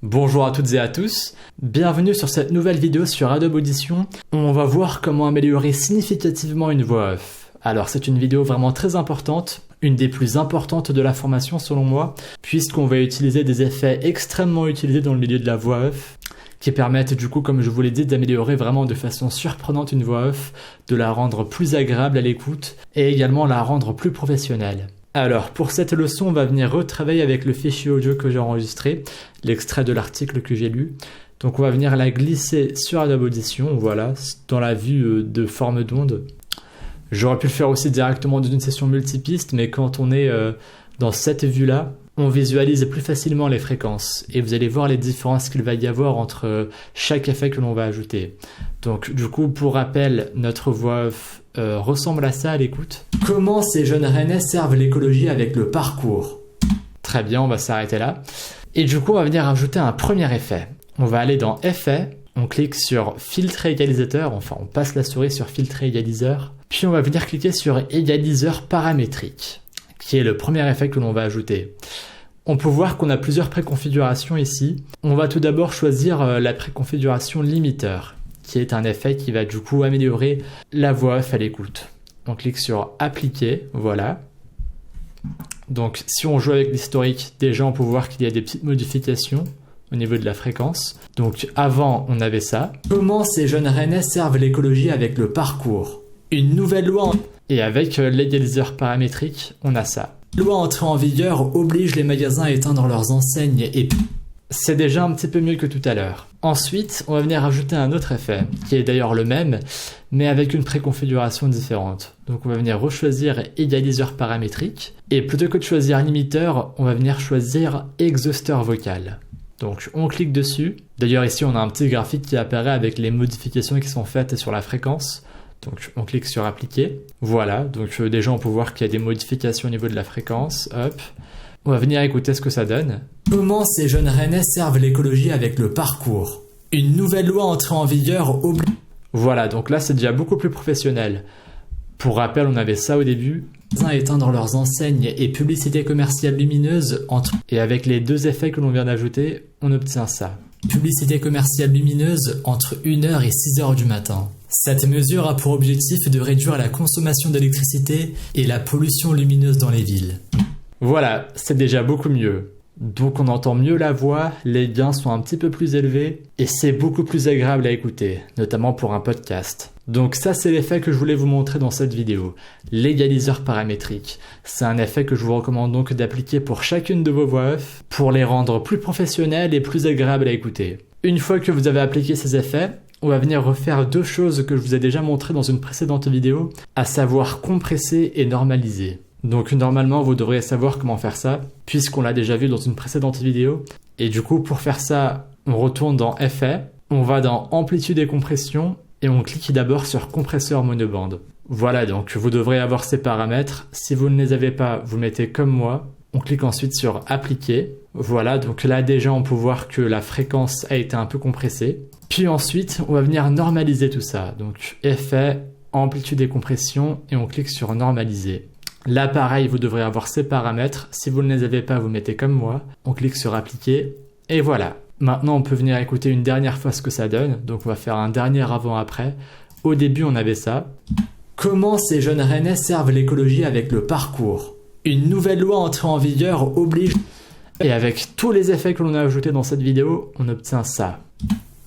Bonjour à toutes et à tous, bienvenue sur cette nouvelle vidéo sur Adobe Audition où on va voir comment améliorer significativement une voix off. Alors c'est une vidéo vraiment très importante, une des plus importantes de la formation selon moi, puisqu'on va utiliser des effets extrêmement utilisés dans le milieu de la voix off, qui permettent du coup, comme je vous l'ai dit, d'améliorer vraiment de façon surprenante une voix off, de la rendre plus agréable à l'écoute et également la rendre plus professionnelle. Alors, pour cette leçon, on va venir retravailler avec le fichier audio que j'ai enregistré, l'extrait de l'article que j'ai lu. Donc on va venir la glisser sur Adobe Audition, voilà, dans la vue de forme d'onde. J'aurais pu le faire aussi directement dans une session multipiste, mais quand on est dans cette vue-là, on visualise plus facilement les fréquences. Et vous allez voir les différences qu'il va y avoir entre chaque effet que l'on va ajouter. Donc du coup, pour rappel, notre voix off ressemble à ça à l'écoute. Comment ces jeunes rennais servent l'écologie avec le parcours? Très bien, on va s'arrêter là. Et du coup, on va venir ajouter un premier effet. On va aller dans Effets, on clique sur Filtre égalisateur, enfin on passe la souris sur Filtre égaliseur, puis on va venir cliquer sur Égaliseur paramétrique, qui est le premier effet que l'on va ajouter. On peut voir qu'on a plusieurs préconfigurations ici. On va tout d'abord choisir la préconfiguration limiteur, qui est un effet qui va du coup améliorer la voix off à l'écoute. On clique sur Appliquer, voilà. Donc si on joue avec l'historique, déjà on peut voir qu'il y a des petites modifications au niveau de la fréquence. Donc avant on avait ça. Comment ces jeunes rennais servent l'écologie avec le parcours? Une nouvelle loi et avec l'égaliseur paramétrique, on a ça. Loi entrée en vigueur oblige les magasins à éteindre leurs enseignes et c'est déjà un petit peu mieux que tout à l'heure. Ensuite, on va venir ajouter un autre effet, qui est d'ailleurs le même, mais avec une préconfiguration différente. Donc on va venir rechoisir égaliseur paramétrique, et plutôt que de choisir limiteur, on va venir choisir exhausteur vocal. Donc on clique dessus. D'ailleurs ici on a un petit graphique qui apparaît avec les modifications qui sont faites sur la fréquence. Donc on clique sur appliquer. Voilà, donc déjà on peut voir qu'il y a des modifications au niveau de la fréquence. Hop. On va venir écouter ce que ça donne. Comment ces jeunes rennais servent l'écologie avec le parcours? Une nouvelle loi entrée en vigueur oblige... Voilà, donc là c'est déjà beaucoup plus professionnel. Pour rappel, on avait ça au début. Éteindre leurs enseignes et publicité commerciale lumineuse entre... Et avec les deux effets que l'on vient d'ajouter, on obtient ça. Publicité commerciale lumineuse entre 1h et 6h du matin. Cette mesure a pour objectif de réduire la consommation d'électricité et la pollution lumineuse dans les villes. Voilà, c'est déjà beaucoup mieux. Donc on entend mieux la voix, les gains sont un petit peu plus élevés et c'est beaucoup plus agréable à écouter, notamment pour un podcast. Donc ça c'est l'effet que je voulais vous montrer dans cette vidéo, l'égaliseur paramétrique. C'est un effet que je vous recommande donc d'appliquer pour chacune de vos voix off pour les rendre plus professionnelles et plus agréables à écouter. Une fois que vous avez appliqué ces effets, on va venir refaire deux choses que je vous ai déjà montrées dans une précédente vidéo, à savoir compresser et normaliser. Donc normalement vous devriez savoir comment faire ça, puisqu'on l'a déjà vu dans une précédente vidéo. Et du coup pour faire ça, on retourne dans Effets, on va dans Amplitude et compression, et on clique d'abord sur Compresseur monobande. Voilà, donc vous devrez avoir ces paramètres. Si vous ne les avez pas, vous mettez comme moi. On clique ensuite sur Appliquer. Voilà, donc là déjà on peut voir que la fréquence a été un peu compressée. Puis ensuite, on va venir normaliser tout ça. Donc Effet, Amplitude et compression, et on clique sur Normaliser. Là, pareil, vous devrez avoir ces paramètres. Si vous ne les avez pas, vous mettez comme moi. On clique sur Appliquer. Et voilà. Maintenant, on peut venir écouter une dernière fois ce que ça donne. Donc, on va faire un dernier avant-après. Au début, on avait ça. Comment ces jeunes rennais servent l'écologie avec le parcours? Une nouvelle loi entrée en vigueur oblige... Et avec tous les effets que l'on a ajoutés dans cette vidéo, on obtient ça.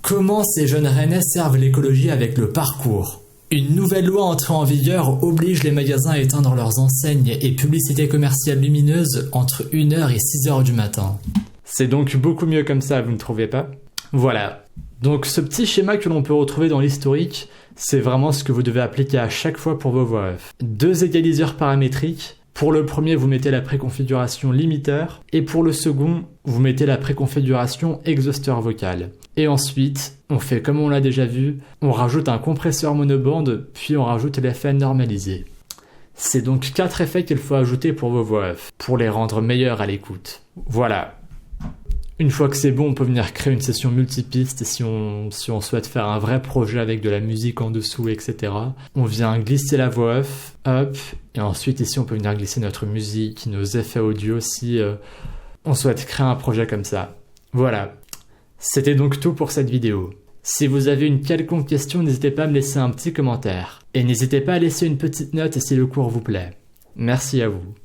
Comment ces jeunes rennais servent l'écologie avec le parcours? Une nouvelle loi entrée en vigueur oblige les magasins à éteindre leurs enseignes et publicité commerciale lumineuse entre 1h et 6h du matin. C'est donc beaucoup mieux comme ça, vous ne trouvez pas? Voilà. Donc ce petit schéma que l'on peut retrouver dans l'historique, c'est vraiment ce que vous devez appliquer à chaque fois pour vos voix off. Deux égaliseurs paramétriques. Pour le premier, vous mettez la préconfiguration limiteur, et pour le second, vous mettez la préconfiguration exhausteur vocal. Et ensuite, on fait comme on l'a déjà vu, on rajoute un compresseur monobande, puis on rajoute l'effet normalisé. C'est donc 4 effets qu'il faut ajouter pour vos voix off, pour les rendre meilleurs à l'écoute. Voilà. Une fois que c'est bon, on peut venir créer une session multipiste si on souhaite faire un vrai projet avec de la musique en dessous, etc. On vient glisser la voix off, hop, et ensuite ici on peut venir glisser notre musique, nos effets audio si on souhaite créer un projet comme ça. Voilà. C'était donc tout pour cette vidéo. Si vous avez une quelconque question, n'hésitez pas à me laisser un petit commentaire. Et n'hésitez pas à laisser une petite note si le cours vous plaît. Merci à vous.